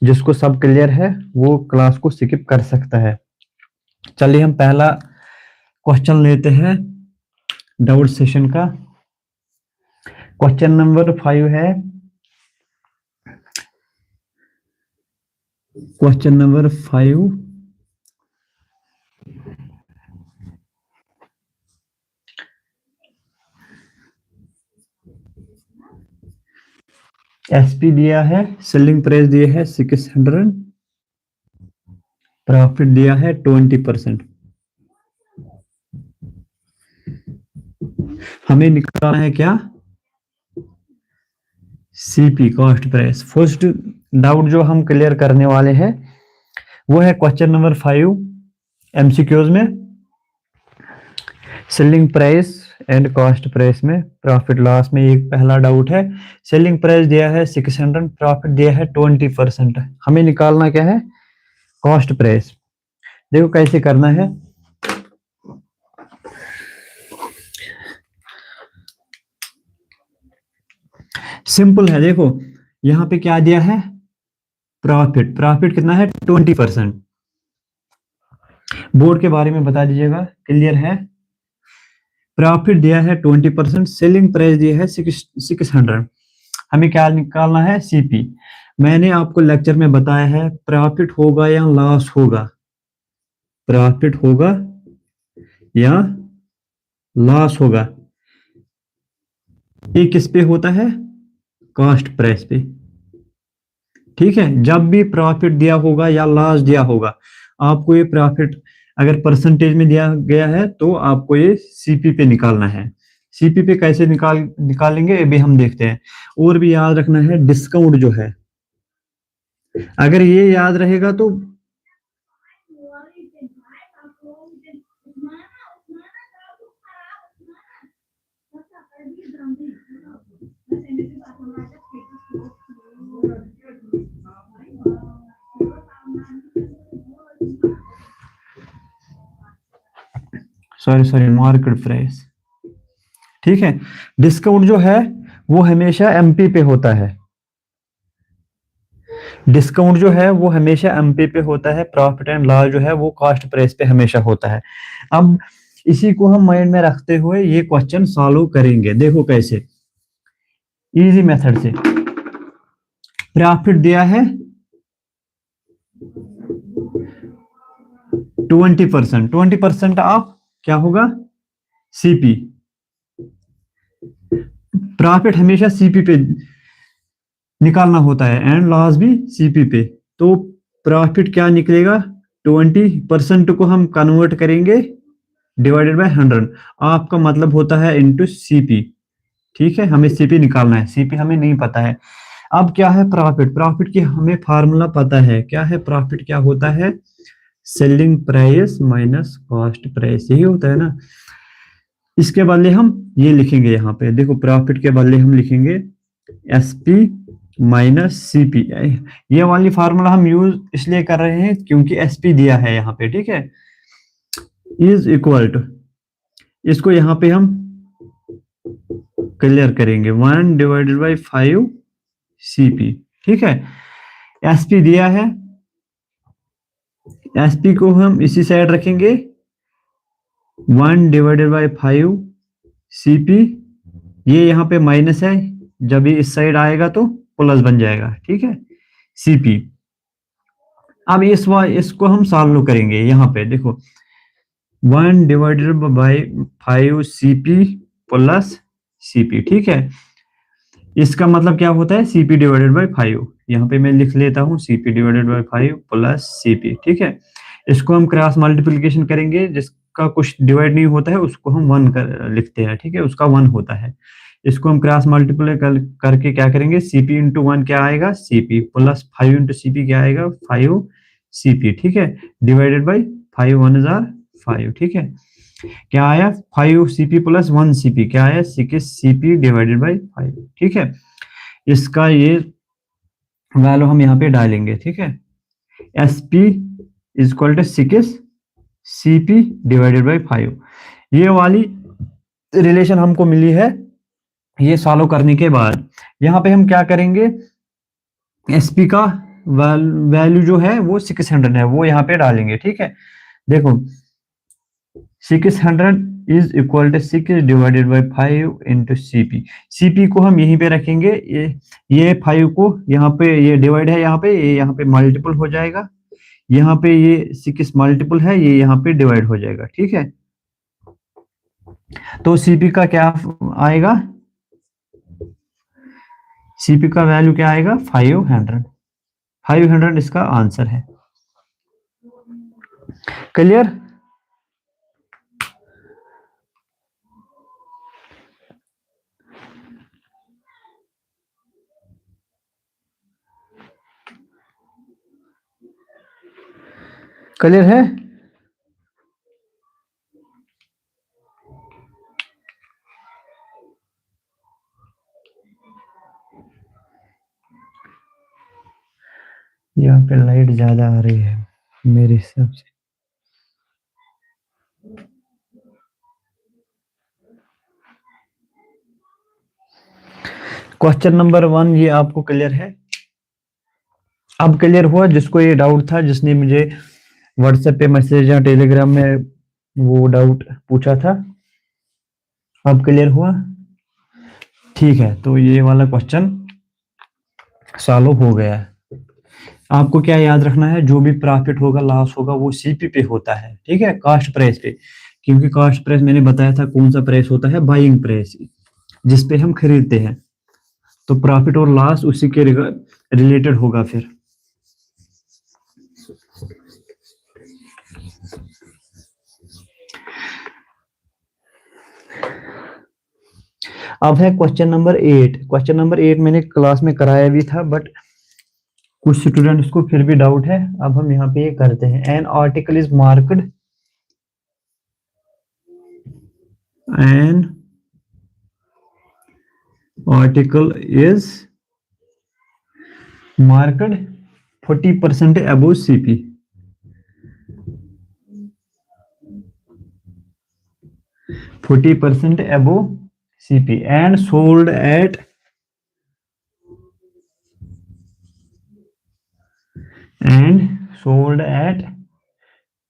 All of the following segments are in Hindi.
जिसको सब क्लियर है वो क्लास को स्किप कर सकता है। चलिए हम पहला क्वेश्चन लेते हैं डाउट सेशन का। क्वेश्चन नंबर 5 है, क्वेश्चन नंबर 5, एसपी दिया है, सेलिंग प्राइस दिया है 600, प्रॉफिट दिया है 20%। हमें निकालना है क्या? CP, cost price. First doubt जो हम क्लियर करने वाले हैं वो है क्वेश्चन नंबर 5 एमसीक्यूज में, selling price and cost price में प्रॉफिट लॉस में। एक पहला डाउट है, सेलिंग प्राइस दिया है 600, प्रॉफिट दिया है 20%। हमें निकालना क्या है? Cost price. देखो कैसे करना है। सिंपल है, देखो यहां पे क्या दिया है? प्रॉफिट। प्रॉफिट कितना है? 20%। बोर्ड के बारे में बता दीजिएगा, क्लियर है? प्रॉफिट दिया है 20%, सेलिंग प्राइस दिया है 600। हमें क्या निकालना है? सीपी। मैंने आपको लेक्चर में बताया है प्रॉफिट होगा या लॉस होगा, प्रॉफिट होगा या लॉस होगा, ये किस पे होता है? कॉस्ट प्राइस पे। ठीक है, जब भी प्रॉफिट दिया होगा या लॉस दिया होगा, आपको ये प्रॉफिट अगर परसेंटेज में दिया गया है तो आपको ये सीपी पे निकालना है। सीपी पे कैसे निकालेंगे ये भी हम देखते हैं। और भी याद रखना है डिस्काउंट जो है, अगर ये याद रहेगा तो सॉरी मार्केट प्राइस। ठीक है, डिस्काउंट जो है वो हमेशा एमपी पे होता है। डिस्काउंट जो है वो हमेशा एमपी पे होता है। प्रॉफिट एंड लॉस जो है वो कॉस्ट प्राइस पे हमेशा होता है। अब इसी को हम माइंड में रखते हुए ये क्वेश्चन सॉल्व करेंगे। देखो कैसे, इजी मेथड से। प्रॉफिट दिया है 20%, 20% ऑफ क्या होगा? सीपी। प्रॉफिट हमेशा सीपी पे निकालना होता है एंड लॉस भी सीपी पे। तो प्रॉफिट क्या निकलेगा? 20% को हम कन्वर्ट करेंगे डिवाइडेड बाय 100। आपका मतलब होता है इनटू सीपी। ठीक है, हमें सीपी निकालना है, सीपी हमें नहीं पता है। अब क्या है प्रॉफिट? प्रॉफिट की हमें फार्मूला पता है। क्या है प्रॉफिट? क्या होता है? Selling price minus cost price, यही होता है ना। इसके बदले हम ये लिखेंगे, यहाँ पे देखो प्रॉफिट के बदले हम लिखेंगे एसपी माइनस सीपी। ये वाली फार्मूला हम यूज इसलिए कर रहे हैं क्योंकि एसपी दिया है यहाँ पे। ठीक है, इज इक्वल टू, इसको यहाँ पे हम क्लियर करेंगे 1 डिवाइडेड बाई 5 सीपी। ठीक है, एसपी दिया है, एसपी को हम इसी साइड रखेंगे 1 डिवाइडेड बाई 5 सीपी। ये यहाँ पे माइनस है, जब ये इस साइड आएगा तो प्लस बन जाएगा। ठीक है, सीपी। अब इसको हम सॉल्व करेंगे। यहाँ पे देखो 1 divided by 5 CP plus CP. ठीक है, इसका मतलब क्या होता है? CP divided by 5। यहाँ पे मैं लिख लेता हूँ CP divided by 5 plus CP. ठीक है, इसको हम क्रॉस मल्टीप्लिकेशन करेंगे, जिसका कुछ डिवाइड नहीं होता है उसको हम 1 लिखते हैं। ठीक है, उसका 1 होता है। इसको हम क्रॉस मल्टीप्लाई करके क्या करेंगे? सीपी इंटू 1 क्या आएगा? सीपी प्लस 5 इंटू सीपी क्या आएगा? 5 सीपी। ठीक है, डिवाइडेड बाई 5 1 जार 5। ठीक है, क्या आया? 5 सीपी प्लस 1 सीपी क्या आया? 6 सीपी डिवाइडेड बाई 5। ठीक है, इसका ये वैल्यू हम यहाँ पे डालेंगे। ठीक है, s p is equal to 6 CP divided by 5। ये वाली रिलेशन हमको मिली है। ये सॉल्व करने के बाद यहाँ पे हम क्या करेंगे? एसपी का वैल्यू जो है वो 600 है, वो यहाँ पे डालेंगे। ठीक है, देखो 600 is equal to 6 divided by 5 into CP. CP को हम यहीं पे रखेंगे, ये 5 को यहाँ पे, ये डिवाइड है यहाँ पे, ये यहाँ पे मल्टीपल हो जाएगा, यहाँ पे ये 6 मल्टीपल है, ये यहाँ पे डिवाइड हो जाएगा। ठीक है, तो सीपी का क्या आएगा, सीपी का वैल्यू क्या आएगा 500। 500 इसका आंसर है। क्लियर? क्लियर है? यहाँ पे लाइट ज्यादा आ रही है मेरे हिसाब से। क्वेश्चन नंबर 1 ये आपको क्लियर है? अब क्लियर हुआ? जिसको ये डाउट था, जिसने मुझे व्हाट्सएप पे मैसेज या टेलीग्राम में वो डाउट पूछा था, अब क्लियर हुआ? ठीक है, तो ये वाला क्वेश्चन सॉल्व हो गया है। आपको क्या याद रखना है, जो भी प्रॉफिट होगा, लॉस होगा, वो सीपी पे होता है। ठीक है, कास्ट प्राइस पे, क्योंकि कास्ट प्राइस मैंने बताया था कौन सा प्राइस होता है, बाइंग प्राइस, जिसपे हम खरीदते हैं। तो प्रॉफिट और लॉस उसी के रिलेटेड होगा। फिर अब है क्वेश्चन नंबर 8। क्वेश्चन नंबर 8 मैंने क्लास में कराया भी था, बट कुछ स्टूडेंट्स को फिर भी डाउट है। अब हम यहाँ पे ये करते हैं, an article is marked, an article is marked 40% above CP. %40 above CP and sold at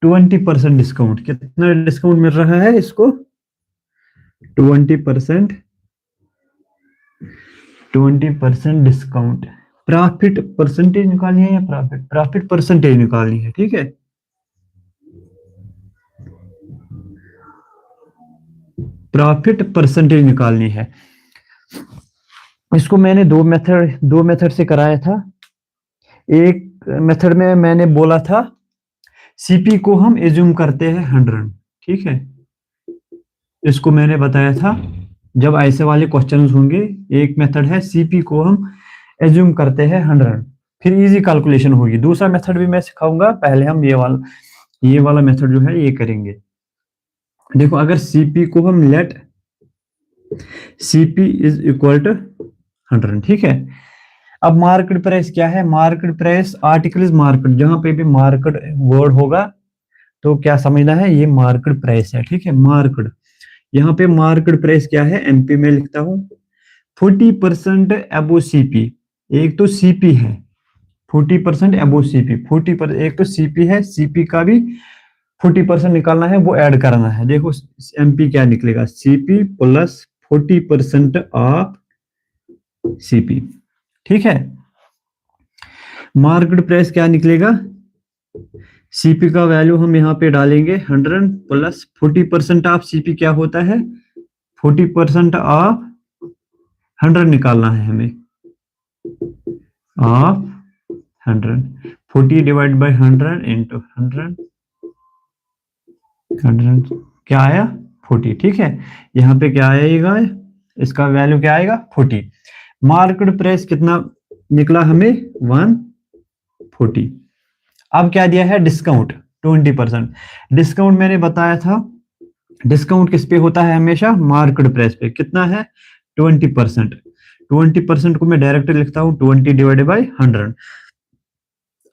20% discount. कितना डिस्काउंट मिल रहा है इसको? 20% डिस्काउंट। प्रॉफिट परसेंटेज निकालनी है या प्रॉफिट परसेंटेज निकालनी है? ठीक है, प्रॉफिट परसेंटेज निकालनी है। इसको मैंने दो मेथड से कराया था। एक मेथड में मैंने बोला था सीपी को हम एज्यूम करते हैं 100। ठीक है, इसको मैंने बताया था जब ऐसे वाले क्वेश्चंस होंगे। एक मेथड है सीपी को हम एज्यूम करते हैं 100, फिर इजी कैलकुलेशन होगी। दूसरा मेथड भी मैं सिखाऊंगा, पहले हम ये वाला मेथड जो है ये करेंगे। देखो, अगर सीपी को हम let CP is equal to 100। ठीक है, अब मार्केट प्राइस क्या है? Market price, article is market, जहां पे भी मार्केट वर्ड होगा तो क्या समझना है, ये मार्केट प्राइस है। ठीक है, मार्केट, यहाँ पे मार्केट प्राइस क्या है, एमपी में लिखता हूं 40% अबो सीपी। एक तो सीपी है 40% अबो सीपी, 40%, एक तो सीपी है, सीपी का भी 40% निकालना है, वो ऐड करना है। देखो एमपी क्या निकलेगा, सीपी प्लस 40% ऑफ सीपी। ठीक है, मार्केट प्राइस क्या निकलेगा, सीपी का वैल्यू हम यहाँ पे डालेंगे 100 प्लस 40% ऑफ सीपी क्या होता है, 40% ऑफ 100 निकालना है हमें, ऑफ 100। 40 डिवाइड बाई 100 इंटू 100 क्या आया 40। ठीक है, यहाँ पे क्या आएगा, इसका वैल्यू क्या आएगा 40। मार्केट प्राइस कितना निकला हमें 140। अब क्या दिया है, डिस्काउंट 20%। डिस्काउंट मैंने बताया था, डिस्काउंट किस पे होता है हमेशा, मार्केट प्राइस पे। कितना है 20%। 20% को मैं डायरेक्ट लिखता हूं 20 divided by 100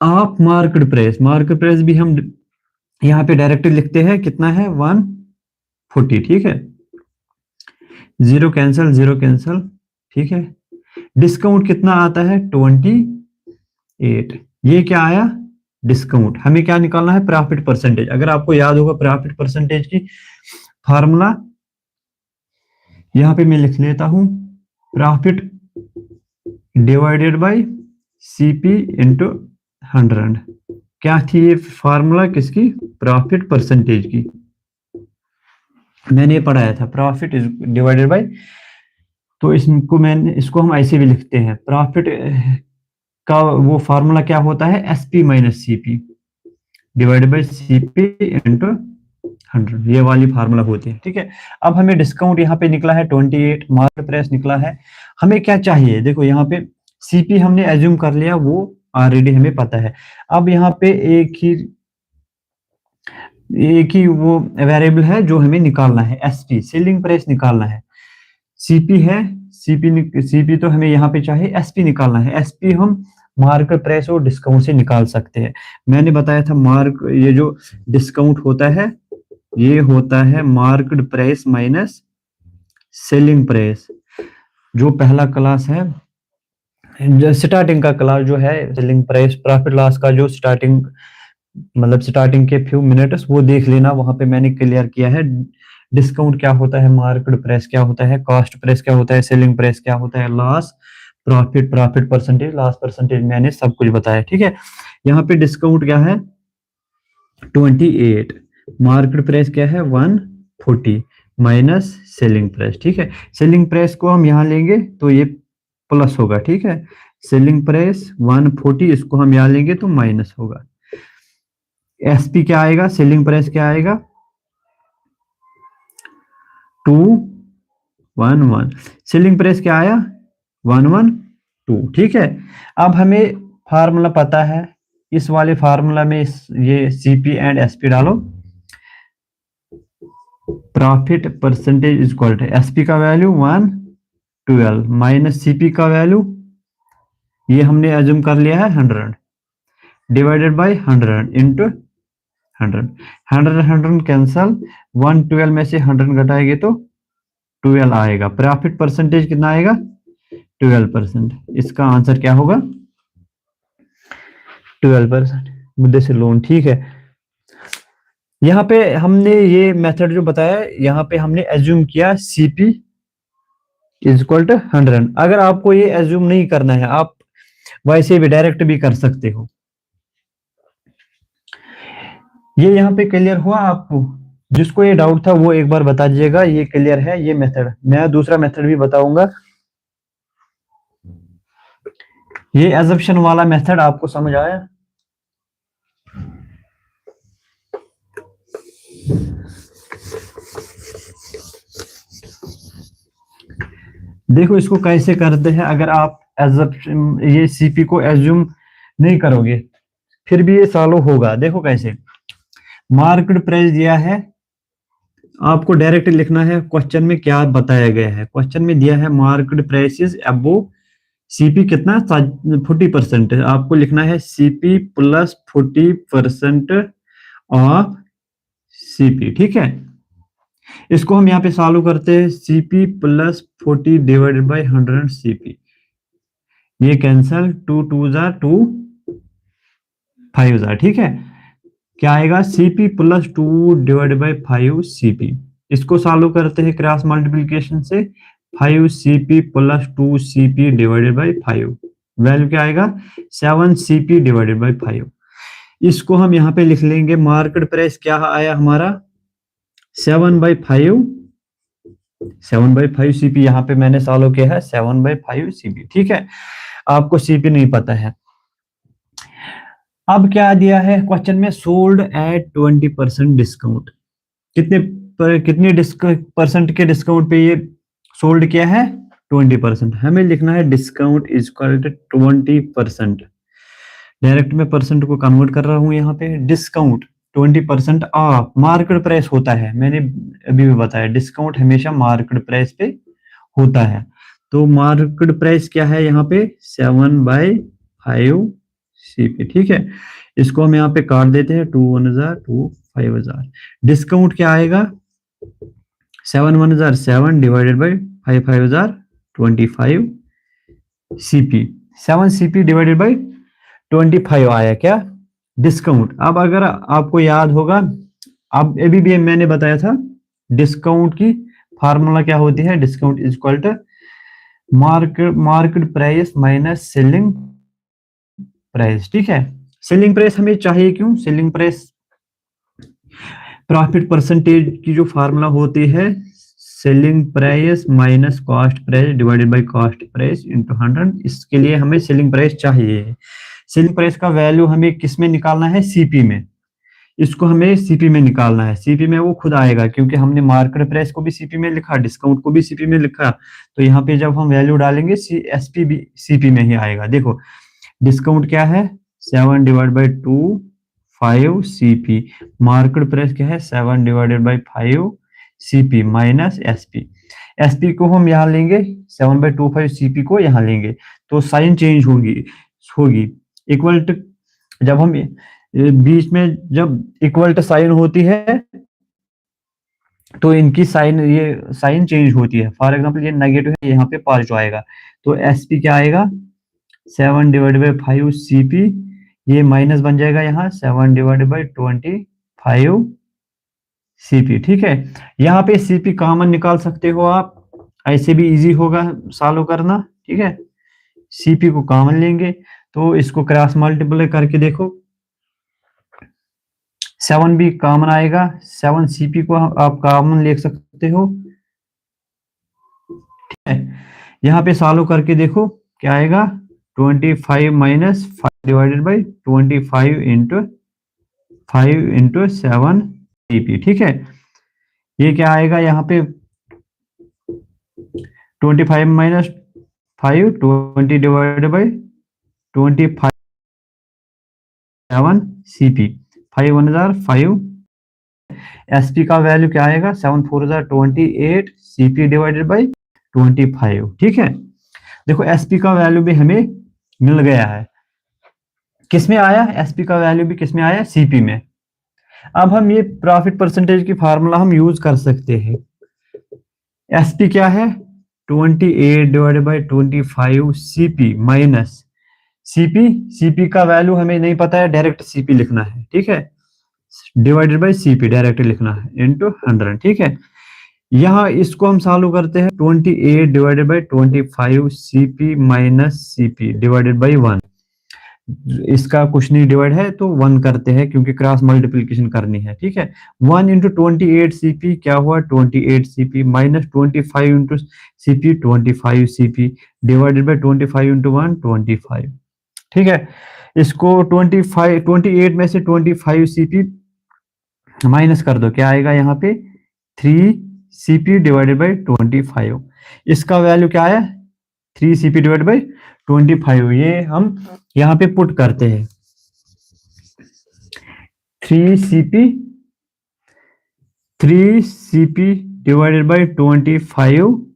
of market price. Market price भी हम यहाँ पे डायरेक्ट लिखते हैं, कितना है 140। ठीक है, जीरो कैंसल। ठीक है, डिस्काउंट कितना आता है 28। ये क्या आया, डिस्काउंट। हमें क्या निकालना है, प्रॉफिट परसेंटेज। अगर आपको याद होगा प्रॉफिट परसेंटेज की फार्मूला, यहां पे मैं लिख लेता हूं, profit divided by CP into 100। क्या थी ये फार्मूला किसकी, प्रॉफिट परसेंटेज की। मैंने ये पढ़ाया था, प्रॉफिट इज डिवाइडेड बाय, तो इसको हम ऐसे भी लिखते हैं, प्रॉफिट का वो फार्मूला क्या होता है, SP minus CP divided by CP into 100, ये वाली फार्मूला होती है। ठीक है, अब हमें डिस्काउंट यहाँ पे निकला है 28, मार्केट प्राइस निकला है। हमें क्या चाहिए, देखो यहाँ पे सीपी हमने एज्यूम कर लिया, वो ऑलरेडी हमें पता है। अब यहाँ पे एक ही वो वेरिएबल है जो हमें निकालना है, एसपी सेलिंग प्राइस निकालना है। सीपी है, सीपी तो हमें यहाँ पे चाहिए, एसपी निकालना है। एसपी हम मार्केट प्राइस और डिस्काउंट से निकाल सकते हैं। मैंने बताया था ये जो डिस्काउंट होता है, ये होता है market price minus selling price. जो पहला क्लास है, स्टार्टिंग का क्लास जो है, सेलिंग प्राइस प्रॉफिट लॉस का जो स्टार्टिंग, मतलब स्टार्टिंग के फ्यू मिनट्स वो देख लेना, वहां पे मैंने क्लियर किया है। डिस्काउंट क्या होता है, मार्केट प्राइस क्या होता है, कॉस्ट प्राइस क्या होता है, सेलिंग प्राइस क्या होता है, loss, profit percentage, loss percentage, मैंने सब कुछ बताया। ठीक है, यहाँ पे डिस्काउंट क्या है 28, मार्केट प्राइस क्या है 140 माइनस सेलिंग प्राइस। ठीक है, सेलिंग प्राइस को हम यहाँ लेंगे तो ये प्लस होगा। ठीक है, सेलिंग प्राइस 140, इसको हम यहाँ लेंगे तो माइनस होगा। एसपी क्या आएगा, सेलिंग प्राइस क्या आएगा 211, सेलिंग प्राइस क्या आया 112। ठीक है, अब हमें फार्मूला पता है, इस वाले फार्मूला में ये सीपी एंड एसपी डालो, profit percentage is equal to SP का वैल्यू 112 माइनस सीपी का वैल्यू, ये हमने एज्यूम कर लिया है 100, डिवाइडेड बाय 100 इंटू 100। 100 कैंसल, 112 में से 100 घटाएंगे तो 12 आएगा। प्रॉफिट परसेंटेज कितना आएगा 12%। इसका आंसर क्या होगा 12% मुद्दे से लोन। ठीक है, यहाँ पे हमने ये मेथड जो बताया, यहाँ पे हमने एज्यूम किया सीपी इज इक्वल टू 100। अगर आपको ये एज्यूम नहीं करना है, आप वैसे भी डायरेक्ट भी कर सकते हो। ये यहाँ पे क्लियर हुआ आपको? जिसको ये डाउट था वो एक बार बता दीजिएगा, ये क्लियर है ये मेथड। मैं दूसरा मेथड भी बताऊंगा। ये एजम्पशन वाला मेथड आपको समझ आया? देखो इसको कैसे करते हैं। अगर आप ये सीपी को एज्यूम नहीं करोगे फिर भी ये सॉल्व होगा। देखो कैसे, मार्केट प्राइस दिया है, आपको डायरेक्ट लिखना है क्वेश्चन में क्या बताया गया है। क्वेश्चन में दिया है market price is above CP कितना 40%, आपको लिखना है सीपी प्लस 40% ऑफ सीपी। ठीक है, इसको हम यहाँ पे सॉल्व करते हैं, CP plus 40 divided by 100 CP, ये कैंसल, 2 2 जा 2 5 जा। ठीक है, क्या आएगा CP plus 2 divided by 5 CP. इसको सॉल्व करते हैं क्रॉस मल्टीप्लिकेशन से, 5 CP plus 2 CP divided by 5, value क्या आएगा 7 सीपी डिवाइडेड बाई 5। इसको हम यहाँ पे लिख लेंगे, मार्केट प्राइस क्या आया हमारा 7/5, 7/5 सीपी। यहाँ पे मैंने सॉल्व किया है 7/5 सीपी। ठीक है, आपको सीपी नहीं पता है। अब क्या दिया है क्वेश्चन में, सोल्ड एट 20% डिस्काउंट। कितने परसेंट के डिस्काउंट पे ये सोल्ड किया है 20%। हमें लिखना है discount is equal to 20%। Direct में परसेंट को कन्वर्ट कर रहा हूं यहाँ पे। डिस्काउंट 20% ऑफ मार्केट प्राइस होता है, मैंने अभी भी बताया डिस्काउंट हमेशा मार्केट प्राइस पे होता है। तो मार्केट प्राइस क्या है यहाँ पे 7/5 सीपी। ठीक है, इसको हम यहाँ पे काट देते हैं, 2 1 2 5 हजार। डिस्काउंट क्या आएगा 7 1 7 divided by 5 5 25 CP. 7 CP divided by 25 आया क्या डिस्काउंट। अब अगर आपको याद होगा, अब अभी भी मैंने बताया था डिस्काउंट की फार्मूला क्या होती है, discount is equal to market price minus selling price. ठीक है, सेलिंग प्राइस हमें चाहिए क्यों, सेलिंग प्राइस प्रॉफिट परसेंटेज की जो फार्मूला होती है, selling price minus cost price divided by cost price into 100। इसके लिए हमें सेलिंग प्राइस चाहिए। सेलिंग प्राइस का वैल्यू हमें किस में निकालना है, सीपी में। इसको हमें सीपी में निकालना है। सीपी में वो खुद आएगा क्योंकि हमने मार्केट प्राइस को भी सीपी में लिखा, डिस्काउंट को भी सीपी में लिखा। तो यहाँ पे जब हम वैल्यू डालेंगे एसपी भी सीपी में ही आएगा। देखो डिस्काउंट क्या है, 7 divide by 2 5 CP. Market price क्या है, 7 divided by 5 CP minus SP. SP को हम यहाँ लेंगे, 7/25 सीपी को यहाँ लेंगे, तो साइन चेंज होगी होगी इक्वल टू। जब हम बीच में जब इक्वल टू साइन होती है तो इनकी साइन, ये साइन चेंज होती है। फॉर एग्जांपल ये नेगेटिव है, यहाँ पे पॉजिटिव आएगा, तो एसपी क्या आएगा, 7 डिवाइड बाई 5 सीपी। ये माइनस बन जाएगा यहाँ 7 डिवाइड बाई 25 सीपी। ठीक है, यहाँ पे सीपी कॉमन निकाल सकते हो आप, ऐसे भी इजी होगा सॉल्व करना। ठीक है, सीपी को कॉमन लेंगे तो इसको क्रॉस मल्टीप्लाई करके देखो, 7 भी कॉमन आएगा, 7 सीपी को आप कॉमन ले सकते हो। ठीक है, यहाँ पे सॉल्व करके देखो क्या आएगा, 25 minus 5 divided by 25 into 7 CP. ठीक है, ये क्या आएगा यहाँ पे, 25 minus 5 20 divided by 25 7 CP, 5 1 5। SP का वैल्यू क्या आएगा, 7 4 28 सीपी डिवाइडेड बाई 25। ठीक है, देखो एसपी का वैल्यू भी हमें मिल गया है। किस में आया, एसपी का वैल्यू भी किस में आया, सीपी में। अब हम ये प्रॉफिट परसेंटेज की फार्मूला हम यूज कर सकते हैं। एसपी क्या है, 28 divided by 25 CP minus CP. CP का वैल्यू हमें नहीं पता है, डायरेक्ट सीपी लिखना है। ठीक है, डिवाइडेड बाई सीपी डायरेक्ट लिखना है इनटू 100। ठीक है, यहाँ इसको हम सॉल्व करते हैं, 28 divided by 25 CP minus CP divided by 1। इसका कुछ नहीं डिवाइड है तो 1 करते हैं क्योंकि क्रॉस मल्टीप्लिकेशन करनी है। ठीक है, 1 इंटू 28 सीपी क्या हुआ, 28 CP minus 25 into CP 25 CP divided by 25 into 1 25। ठीक है, इसको 28 में से 25 सीपी माइनस कर दो, क्या आएगा यहाँ पे 3 सीपी डिवाइडेड बाई 25। इसका वैल्यू क्या आया, 3 सीपी डिवाइडेड बाई 25। ये हम यहाँ पे पुट करते हैं, 3 CP divided by 25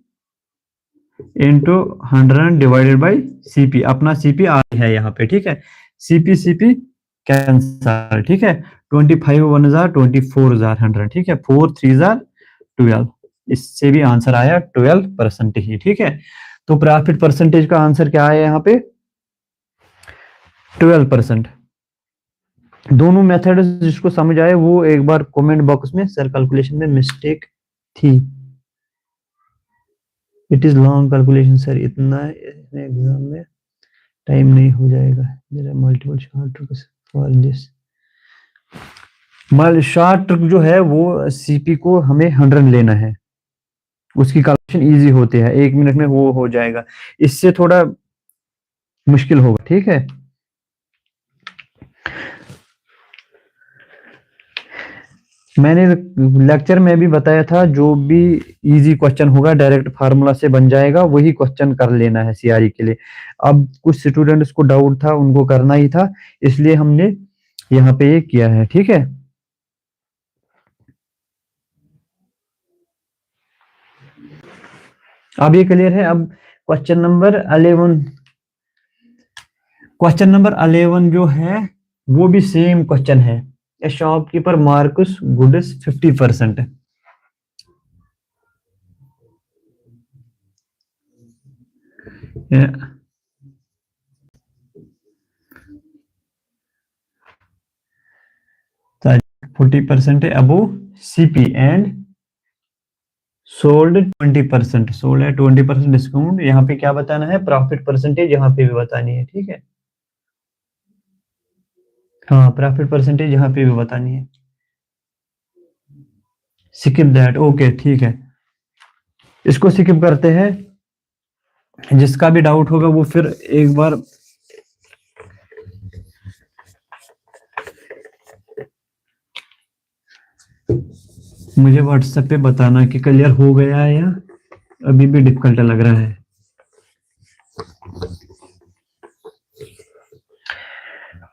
into 100 divided by CP. अपना सीपी आ है यहाँ पे। ठीक है, सीपी सीपी कैंसल। ठीक है, 25 1 24 100। ठीक है, 4 3 12। इससे भी आंसर आया 12% ही। ठीक है, तो प्रॉफिट परसेंटेज का आंसर क्या आया यहाँ पे, 12%। दोनों मेथड जिसको समझ आए वो एक बार कमेंट बॉक्स में सर कैलकुलेशन में मिस्टेक थी, it is long calculation sir, इतना एग्जाम में टाइम नहीं हो जाएगा, there are multiple short tricks for this. Short trick जो है वो सीपी को हमें 100 लेना है, उसकी कैलकुलेशन इजी होती है, 1 मिनट में वो हो जाएगा। इससे थोड़ा मुश्किल होगा। ठीक है, मैंने लेक्चर में भी बताया था, जो भी इजी क्वेश्चन होगा डायरेक्ट फार्मूला से बन जाएगा, वही क्वेश्चन कर लेना है सीआरई के लिए। अब कुछ स्टूडेंट्स को डाउट था, उनको करना ही था, इसलिए हमने यहाँ पे ये किया है। ठीक है, अब ये क्लियर है। अब क्वेश्चन नंबर 11, क्वेश्चन नंबर 11 जो है वो भी सेम क्वेश्चन है, ए शॉपकीपर मार्क्स गुड्स 50%। 40% है अबो सीपी एंड सोल्ड 20%, सोल्ड है 20% डिस्काउंट। यहाँ पे क्या बताना है, प्रॉफिट परसेंटेज यहाँ पे भी बतानी है, ठीक है। हाँ, प्रॉफिट परसेंटेज यहाँ पे भी बतानी है। स्किप दैट, ओके ठीक है, इसको स्किप करते हैं। जिसका भी डाउट होगा वो फिर एक बार मुझे व्हाट्सएप पे बताना कि क्लियर हो गया है या अभी भी डिफिकल्ट लग रहा है।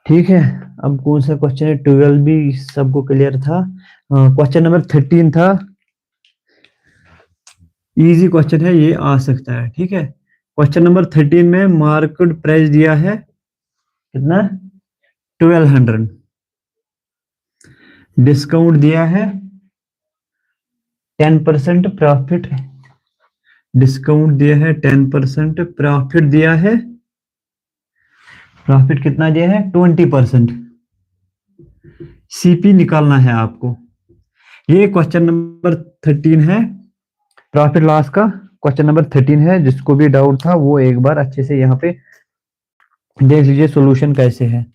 ठीक है, अब कौन सा क्वेश्चन है, 12 भी सबको क्लियर था। क्वेश्चन नंबर 13 था, इजी क्वेश्चन है, ये आ सकता है, ठीक है। क्वेश्चन नंबर 13 में मार्केट प्राइस दिया है कितना, 1200, डिस्काउंट दिया है 10% प्रॉफिट, डिस्काउंट दिया है 10%, प्रॉफिट दिया है, प्रॉफिट कितना दिया है 20%। सीपी निकालना है आपको। ये क्वेश्चन नंबर 13 है, प्रॉफिट लॉस का क्वेश्चन नंबर 13 है। जिसको भी डाउट था वो एक बार अच्छे से यहाँ पे देख लीजिए सॉल्यूशन कैसे है।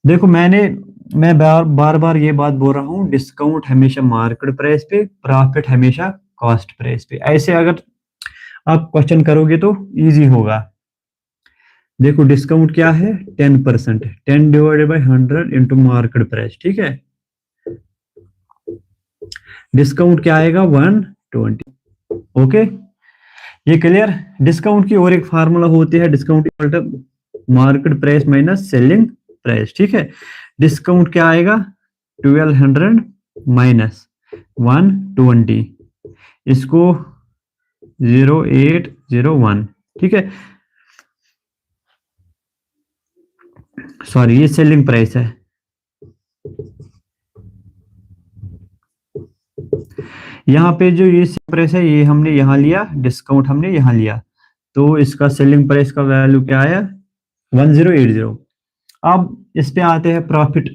देखो मैं बार बार ये बात बोल रहा हूँ, डिस्काउंट हमेशा मार्केट प्राइस पे, प्रॉफिट हमेशा कॉस्ट प्राइस पे। ऐसे अगर आप क्वेश्चन करोगे तो इजी होगा। देखो डिस्काउंट क्या है 10%, 10 divided by 100 into market price, ठीक है। डिस्काउंट क्या आएगा 120, ओके, ये क्लियर। डिस्काउंट की और एक फार्मूला होती है, discount equal to market price minus selling price, ठीक है। डिस्काउंट क्या आएगा 1200 माइनस 120, इसको 0801, ठीक है। सॉरी, ये सेलिंग प्राइस है, यहाँ पे जो ये सेलिंग प्राइस है ये हमने यहाँ लिया, डिस्काउंट हमने यहाँ लिया, तो इसका सेलिंग प्राइस का वैल्यू क्या आया 1080। अब इस पे आते हैं प्रॉफिट।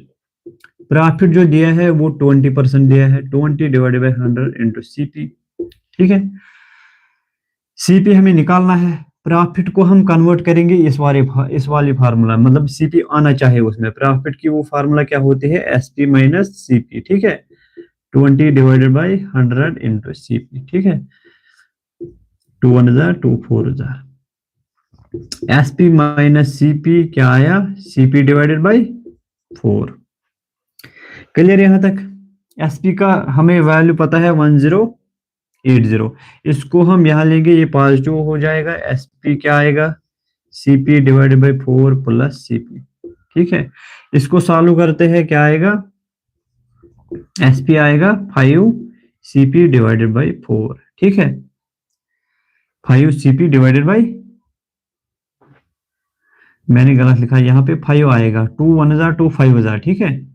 प्रॉफिट जो दिया है वो 20% दिया है, 20 डिवाइडेड बाई 100 इंटू सीपी, ठीक है। सीपी हमें निकालना है, प्रॉफिट को हम कन्वर्ट करेंगे इस वाली फार्मूला, मतलब सीपी आना चाहे उसमें। प्रॉफिट की वो फार्मूला क्या होती है, एसपी माइनस सीपी, ठीक है। 20 डिवाइडेड बाई 100 इंटू सीपी, ठीक है। 2 1 2 4 एसपी माइनस सीपी क्या आया, सीपी डिवाइडेड बाई 4। क्लियर यहाँ तक। एसपी का हमें वैल्यू पता है 1080, इसको हम यहाँ लेंगे, ये पॉजिटिव हो जाएगा। एसपी क्या आएगा, CP divided by 4 plus CP, ठीक है। इसको सॉल्व करते हैं, क्या आएगा, एसपी आएगा 5 सीपी डिवाइडेड बाई 4, ठीक है। 5 सीपी डिवाइडेड बाई, मैंने गलत लिखा, यहाँ पे 5 आएगा, 2 1 2 5, ठीक है।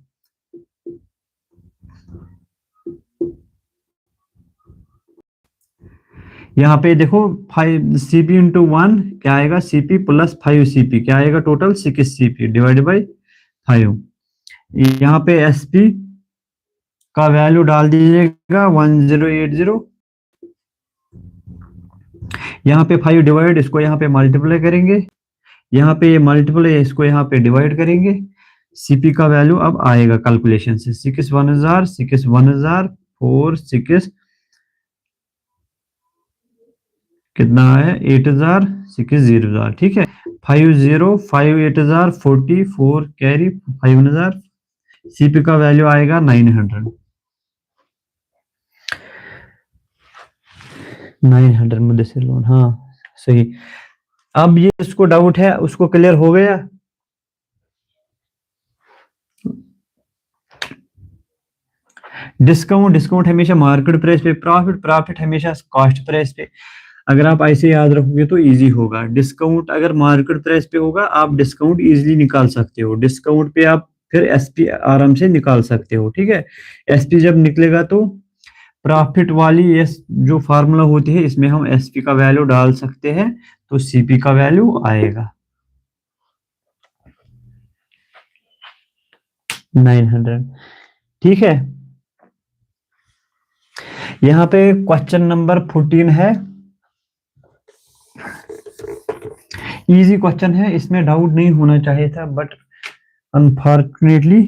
यहाँ पे देखो 5 सीपी इंटू 1 क्या आएगा, सीपी प्लस 5 सीपी क्या आएगा, टोटल 6 सीपी डिवाइडेड बाई 5। यहाँ पे एसपी का वैल्यू डाल दीजिएगा 1080, यहाँ पे 5 डिवाइड, इसको यहाँ पे मल्टीप्लाई करेंगे, यहाँ पे ये मल्टीप्लाई इसको यहाँ पे डिवाइड करेंगे। सीपी का वैल्यू अब आएगा कैलकुलेशन से 6 1000 6 1000 4 6 कितना है 8000 6 00, ठीक है। 50 5 8000 44 कैरी 5000, सीपी का वैल्यू आएगा 900 मुद्देसिर लोन, हाँ सही। अब ये उसको डाउट है, उसको क्लियर हो गया। डिस्काउंट हमेशा मार्केट प्राइस पे, प्रॉफिट हमेशा कॉस्ट प्राइस पे। अगर आप ऐसे याद रखोगे तो इजी होगा। डिस्काउंट अगर मार्केट प्राइस पे होगा आप डिस्काउंट इजीली निकाल सकते हो, डिस्काउंट पे आप फिर एसपी आराम से निकाल सकते हो, ठीक है। एसपी जब निकलेगा तो प्रॉफिट वाली ये जो फार्मूला होती है इसमें हम एसपी का वैल्यू डाल सकते हैं, तो सीपी का वैल्यू आएगा 900। ठीक है। यहाँ पे क्वेश्चन नंबर 14 है, इजी क्वेश्चन है, इसमें डाउट नहीं होना चाहिए था, बट अनफॉर्चुनेटली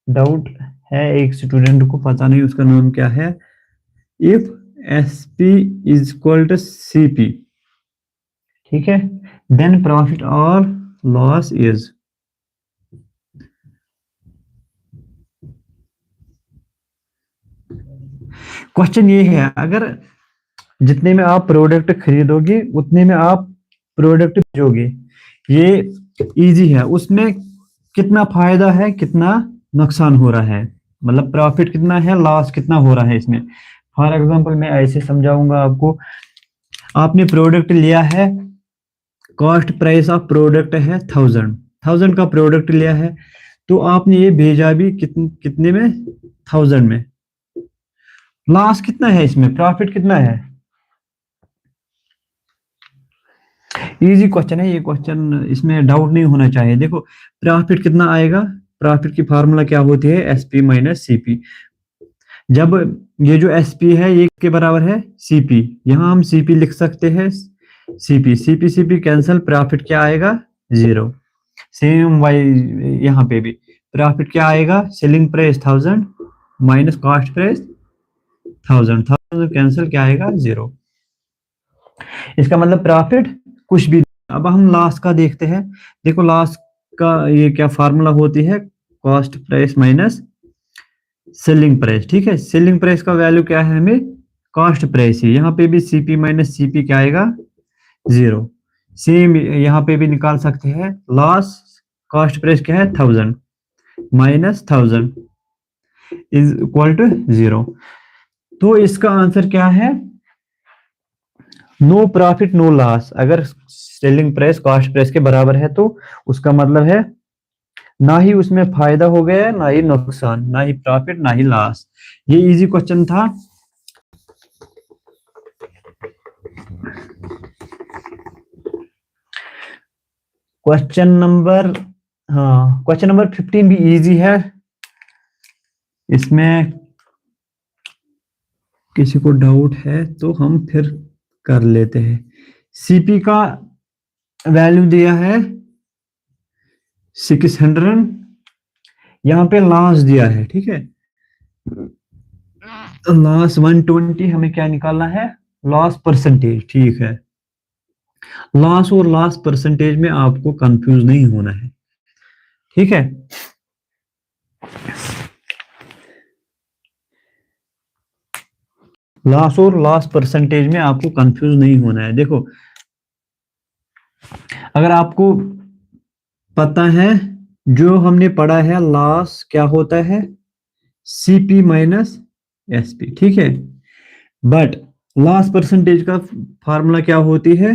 डाउट है। एक स्टूडेंट को पता नहीं उसका नाम क्या है। If SP is equal to CP, ठीक है, देन प्रॉफिट और लॉस इज। क्वेश्चन ये है, अगर जितने में आप प्रोडक्ट खरीदोगे उतने में आप प्रोडक्ट बेचोगे, ये इजी है। उसमें कितना फायदा है, कितना नुकसान हो रहा है, मतलब प्रॉफिट कितना है, लॉस कितना हो रहा है इसमें। फॉर एग्जांपल मैं ऐसे समझाऊंगा आपको। आपने प्रोडक्ट लिया है, कॉस्ट प्राइस ऑफ प्रोडक्ट है 1000 का प्रोडक्ट लिया है, तो आपने ये भेजा भी कितने में, 1000 में। लॉस कितना है इसमें, प्रॉफिट कितना है। इजी क्वेश्चन है ये क्वेश्चन, इसमें डाउट नहीं होना चाहिए। देखो प्रॉफिट कितना आएगा, प्रॉफिट की फार्मूला क्या होती है, SP माइनस CP। जब ये जो SP है ये के बराबर है CP, यहाँ हम CP लिख सकते हैं, CP कैंसिल, प्रॉफिट क्या आएगा, 0। सेम वाई यहाँ पे भी प्रॉफिट क्या आएगा, selling price 1000 minus cost price 1000 cancel, क्या आएगा, 0। इसका मतलब प्रॉफिट कुछ भी। अब हम लॉस का देखते हैं। देखो लॉस का ये क्या फार्मूला होती है, cost price minus selling price, ठीक है। सेलिंग प्राइस का वैल्यू क्या है, हमें कॉस्ट प्राइस ही, यहाँ पे भी CP माइनस CP क्या आएगा, 0। सेम यहाँ पे भी निकाल सकते हैं, लॉस कॉस्ट प्राइस क्या है, 1000 माइनस 1000 इज इक्वल टू 0। तो इसका आंसर क्या है, नो प्रॉफिट नो लॉस। अगर सेलिंग प्राइस कॉस्ट प्राइस के बराबर है तो उसका मतलब है ना ही उसमें फायदा हो गया, ना ही नुकसान, ना ही प्रॉफिट, ना ही लॉस। ये इजी क्वेश्चन था। क्वेश्चन नंबर, हाँ क्वेश्चन नंबर 15 भी इजी है। इसमें किसी को डाउट है तो हम फिर कर लेते हैं। CP का वैल्यू दिया है 600, यहाँ पे लॉस दिया है, ठीक है। लॉस 120, हमें क्या निकालना है, लॉस परसेंटेज, ठीक है। लॉस और लॉस परसेंटेज में आपको कंफ्यूज नहीं होना है, ठीक है। लॉस और लॉस परसेंटेज में आपको कंफ्यूज नहीं होना है। देखो अगर आपको पता है, जो हमने पढ़ा है, लॉस क्या होता है, CP माइनस SP, ठीक है। बट लॉस परसेंटेज का फार्मूला क्या होती है,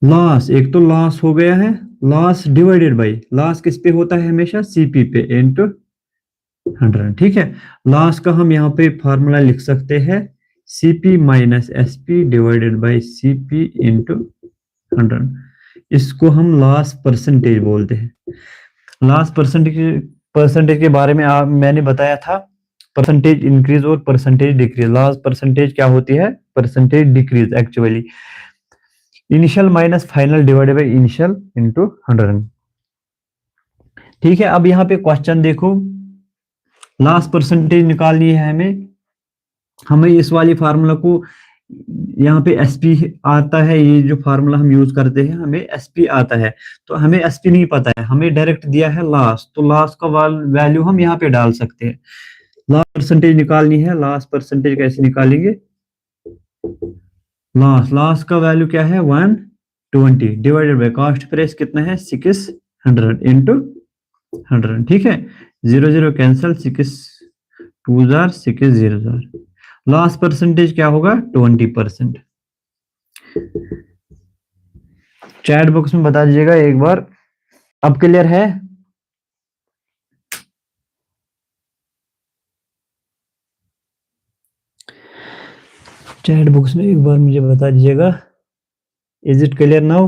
लॉस, एक तो लॉस हो गया है, लॉस डिवाइडेड बाई, लॉस किस पे होता है हमेशा, CP पे इनटू 100, ठीक है। लॉस का हम यहाँ पे फार्मूला लिख सकते हैं, CP minus SP divided by CP into 100। इसको हम लॉस परसेंटेज बोलते हैं। लॉस परसेंटेज के बारे में मैंने बताया था, परसेंटेज इंक्रीज और परसेंटेज डिक्रीज। लॉस परसेंटेज क्या होती है, percentage decrease actually, initial minus final divided by initial into 100, ठीक है। अब यहाँ पे क्वेश्चन देखो, लॉस परसेंटेज निकालनी है हमें। हमें इस वाली फार्मूला को, यहाँ पे SP आता है, ये जो फार्मूला हम यूज करते हैं हमें SP आता है, तो हमें SP नहीं पता है, हमें डायरेक्ट दिया है लॉस, तो लॉस का वैल्यू हम यहाँ पे डाल सकते हैं। लॉस परसेंटेज निकालनी है, लॉस परसेंटेज कैसे निकालेंगे, लॉस का वैल्यू क्या है, 120 डिवाइडेड बाय कॉस्ट प्राइस कितना है, 600 इंटू 100, ठीक है। 0 0 cancel, 6 2 jar 6 0 jar. Loss percentage क्या होगा, 20%। चैट बॉक्स में बता दीजिएगा एक बार। अब क्लियर है, चैट बॉक्स में एक बार मुझे बता दीजिएगा, is it clear now.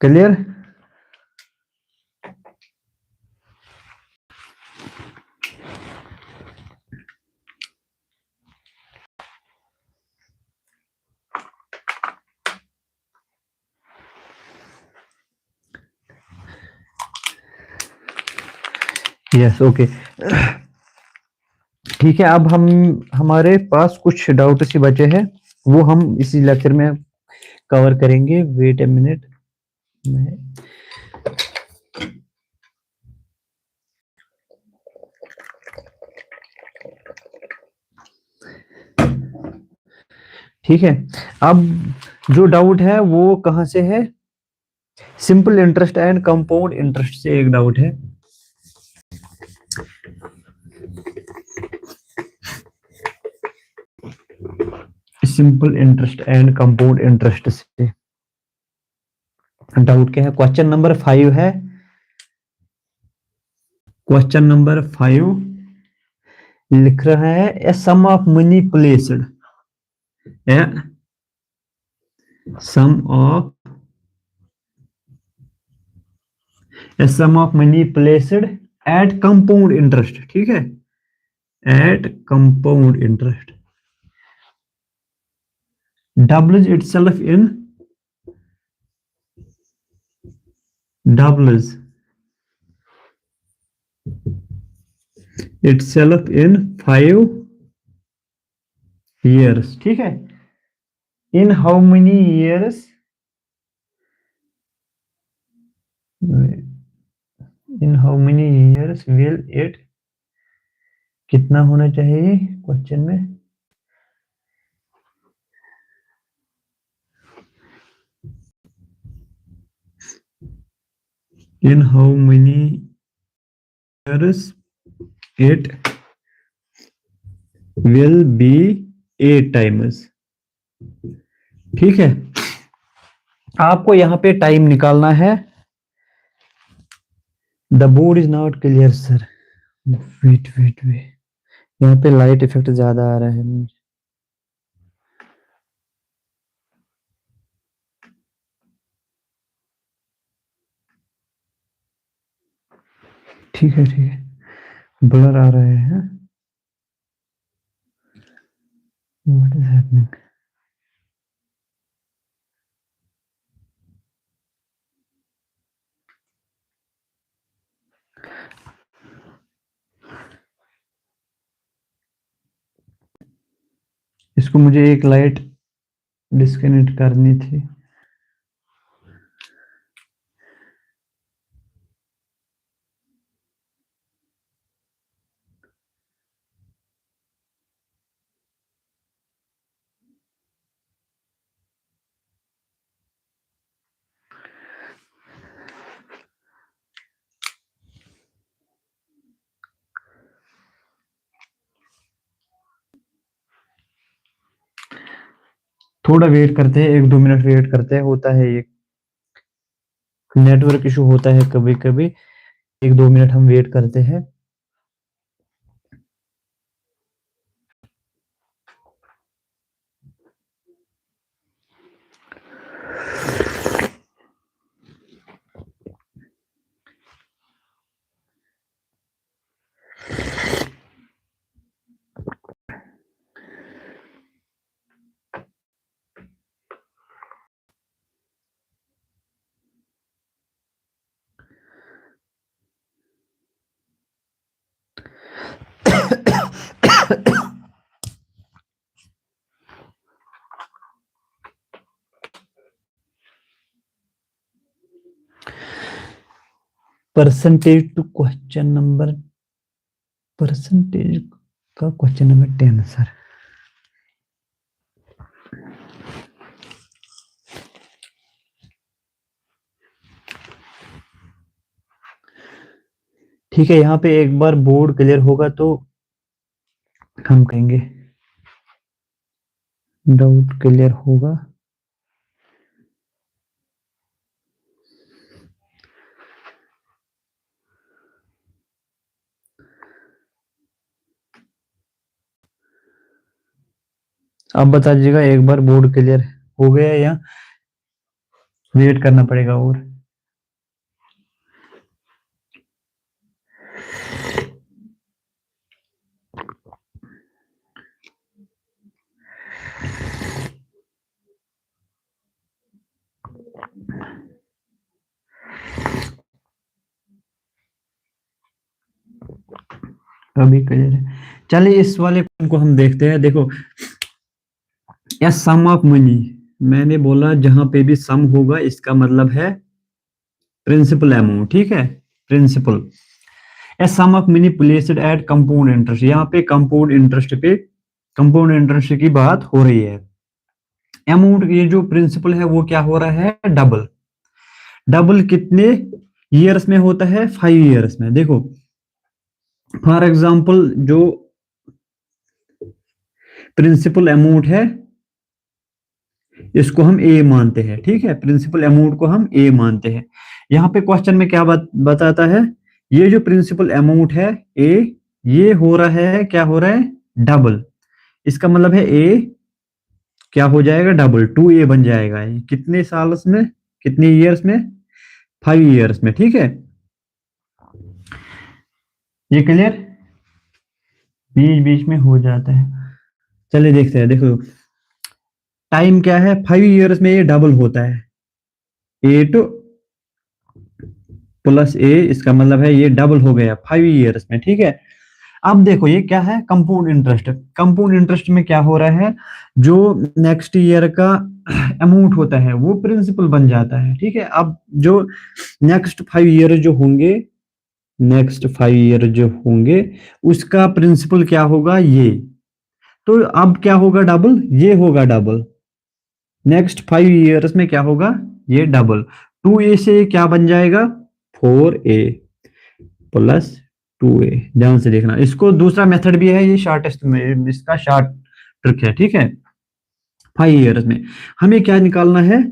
Clear? Yes, okay. ठीक है, अब हम हमारे पास कुछ डाउट सी बचे हैं, वो हम इसी लेक्चर में कवर करेंगे। वेट ए मिनट, मैं ठीक है। अब जो डाउट है वो कहाँ से है? Simple interest and compound interest से एक डाउट है। Simple interest and compound interest से डाउट क्या है? क्वेश्चन नंबर 5 है। क्वेश्चन नंबर 5 लिख रहा है, a sum of money placed, a sum of a sum of money placed at compound interest, ठीक है, at compound interest doubles itself in doubles itself in 5 years, ठीक है। in how many years, in how many years will it, कितना होना चाहिए क्वेश्चन में? in how many years it will be 8 times, ठीक है। आपको यहाँ पे टाइम निकालना है। The board is not clear sir, wait wait wait, यहाँ पे लाइट इफेक्ट ज्यादा आ रहा है मुझे। ठीक है ठीक है, ब्लर आ रहे हैं। What is happening? इसको मुझे एक लाइट डिस्कनेक्ट करनी थी। थोड़ा वेट करते हैं, 1-2 मिनट वेट करते हैं, होता है ये नेटवर्क इशू होता है कभी कभी। 1-2 मिनट हम वेट करते हैं। Percentage to question number, percentage का क्वेश्चन नंबर 10 सर। ठीक है, यहाँ पे एक बार बोर्ड क्लियर होगा तो हम कहेंगे, डाउट क्लियर होगा। आप बता दीजिएगा एक बार बोर्ड क्लियर हो गया या वेट करना पड़ेगा और। अभी क्लियर है। चलिए इस वाले को हम देखते हैं। देखो, या सम ऑफ मनी, मैंने बोला जहां पे भी सम होगा इसका मतलब है प्रिंसिपल अमाउंट, ठीक है, principal. A sum of money placed at compound interest, यहाँ पे कंपाउंड इंटरेस्ट की बात हो रही है। अमाउंट, ये जो प्रिंसिपल है वो क्या हो रहा है, डबल। डबल कितने ईयर्स में होता है, 5 ईयर्स में। देखो फॉर एग्जांपल जो प्रिंसिपल अमाउंट है इसको हम ए मानते हैं, ठीक है, प्रिंसिपल अमाउंट को हम ए मानते हैं। यहाँ पे क्वेश्चन में क्या बताता है, ये जो प्रिंसिपल अमाउंट है ए, ये हो रहा है, क्या हो रहा है, डबल। इसका मतलब है ए क्या हो जाएगा, डबल, 2A बन जाएगा। ये कितने साल में, कितने ईयर्स में, 5 ईयर्स में, ठीक है। ये क्लियर, बीच बीच में हो जाता है। चलिए देखते हैं। देखो टाइम क्या है, 5 ईयर्स में ये डबल होता है, 8 प्लस ए, इसका मतलब है ये डबल हो गया 5 ईयर्स में, ठीक है। अब देखो ये क्या है, कंपाउंड इंटरेस्ट। कंपाउंड इंटरेस्ट में क्या हो रहा है, जो नेक्स्ट ईयर का अमाउंट होता है वो प्रिंसिपल बन जाता है, ठीक है। अब जो नेक्स्ट 5 ईयर जो होंगे, नेक्स्ट 5 ईयर जो होंगे उसका प्रिंसिपल क्या होगा, ये। तो अब क्या होगा, डबल, ये होगा डबल। नेक्स्ट 5 ईयर्स में क्या होगा, ये डबल। 2A से क्या बन जाएगा, 4A प्लस 2A। ध्यान से देखना, इसको दूसरा मेथड भी है, ये शॉर्टेस्ट में, इसका शॉर्ट ट्रिक है, ठीक है। 5 ईयर्स में हमें क्या निकालना है,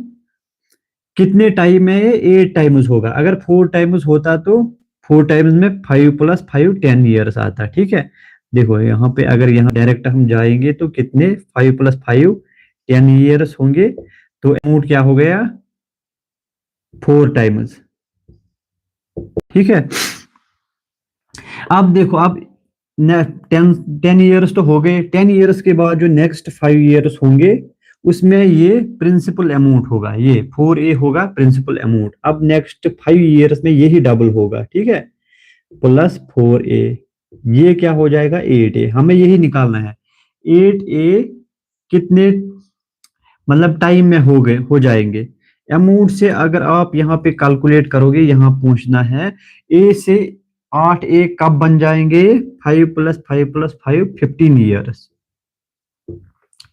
कितने टाइम में ये 8 टाइम्स होगा। अगर 4 टाइम्स होता तो 4 टाइम्स में 5 प्लस 5 10 ईयर्स आता, ठीक है। देखो यहाँ पे अगर यहाँ डायरेक्ट हम जाएंगे तो कितने, 5 प्लस 5 10 ईयर्स होंगे। तो अमाउंट क्या हो गया, 4 टाइम्स, ठीक है। अब देखो, अब 10 ईयर्स तो हो गए। 10 ईयर्स के बाद जो नेक्स्ट 5 ईयर्स होंगे उसमें ये प्रिंसिपल अमाउंट होगा, ये 4A होगा प्रिंसिपल अमाउंट। अब नेक्स्ट 5 ईयर्स में यही डबल होगा, ठीक है, प्लस 4A, ये क्या हो जाएगा, 8A। हमें यही निकालना है, 8A कितने मतलब टाइम में हो जाएंगे। अमाउंट से अगर आप यहाँ पे कैलकुलेट करोगे, यहाँ पूछना है ए से 8A कब बन जाएंगे, 5 प्लस 5 प्लस 5 15 ईयर्स,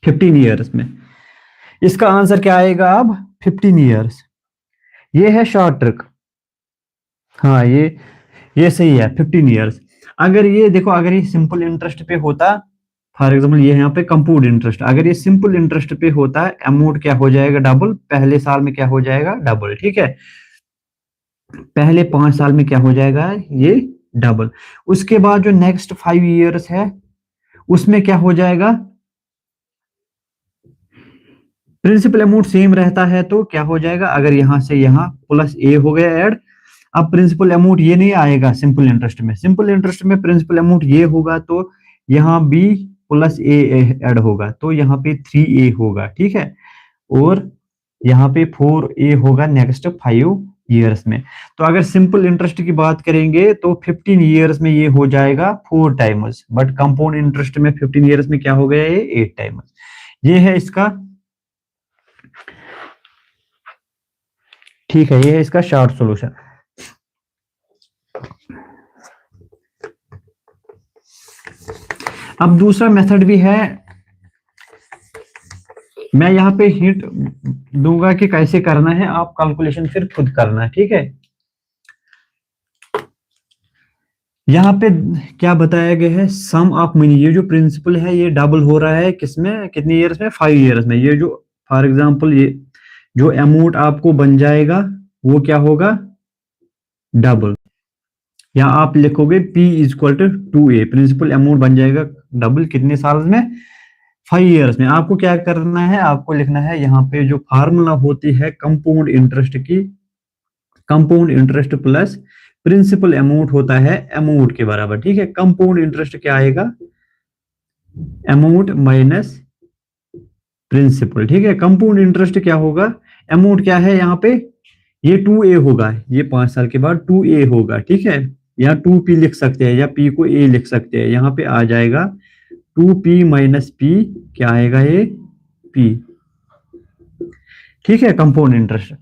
15 ईयर्स में। इसका आंसर क्या आएगा अब, 15 ईयर्स। ये है शॉर्ट ट्रिक, हाँ ये सही है, 15 ईयर्स। अगर ये देखो, अगर ये सिंपल इंटरेस्ट पे होता, फॉर एग्जाम्पल ये यहाँ पे कंपाउंड इंटरेस्ट, अगर ये सिंपल इंटरेस्ट पे होता है अमाउंट क्या हो जाएगा, डबल। पहले साल में क्या हो जाएगा, डबल, ठीक है। पहले 5 साल में क्या हो जाएगा, ये डबल। उसके बाद जो नेक्स्ट 5 ईयर्स है उसमें क्या हो जाएगा, प्रिंसिपल अमाउंट सेम रहता है तो क्या हो जाएगा, अगर यहां से यहां प्लस ए हो गया ऐड। अब प्रिंसिपल अमाउंट ये नहीं आएगा सिंपल इंटरेस्ट में, सिंपल इंटरेस्ट में प्रिंसिपल अमाउंट ये होगा तो यहाँ बी प्लस ए ऐड होगा, तो यहाँ पे 3A होगा, ठीक है। और यहाँ पे 4A होगा नेक्स्ट 5 ईयर्स में। तो अगर सिंपल इंटरेस्ट की बात करेंगे तो 15 ईयर्स में ये हो जाएगा 4 टाइम्स, बट कंपाउंड इंटरेस्ट में 15 ईयर्स में क्या हो गया, ये 8 टाइम्स। ये है इसका, ठीक है, ये है इसका शॉर्ट सॉल्यूशन। अब दूसरा मेथड भी है, मैं यहाँ पे हिंट दूंगा कि कैसे करना है, आप कैलकुलेशन फिर खुद करना है, ठीक है। यहाँ पे क्या बताया गया है, सम ऑफ मनी, ये जो प्रिंसिपल है ये डबल हो रहा है किसमें, कितने ईयर्स में, 5 ईयर्स में। ये जो फॉर एग्जांपल ये जो अमाउंट आपको बन जाएगा वो क्या होगा, डबल। या आप लिखोगे P equal to 2A, principal amount बन जाएगा डबल, कितने साल में, 5 ईयर्स में। आपको क्या करना है, आपको लिखना है यहाँ पे जो फार्मूला होती है कंपाउंड इंटरेस्ट की, compound interest plus principal amount होता है अमाउंट के बराबर, ठीक है। कंपाउंड इंटरेस्ट क्या आएगा, अमाउंट माइनस प्रिंसिपल, ठीक है। कंपाउंड इंटरेस्ट क्या होगा, अमाउंट क्या है यहाँ पे, ये 2A होगा, ये 5 साल के बाद 2A होगा, ठीक है। या 2p लिख सकते हैं, या p को a लिख सकते हैं। यहाँ पे आ जाएगा 2p माइनस p, क्या आएगा ये p। ठीक है, कंपाउंड इंटरेस्ट।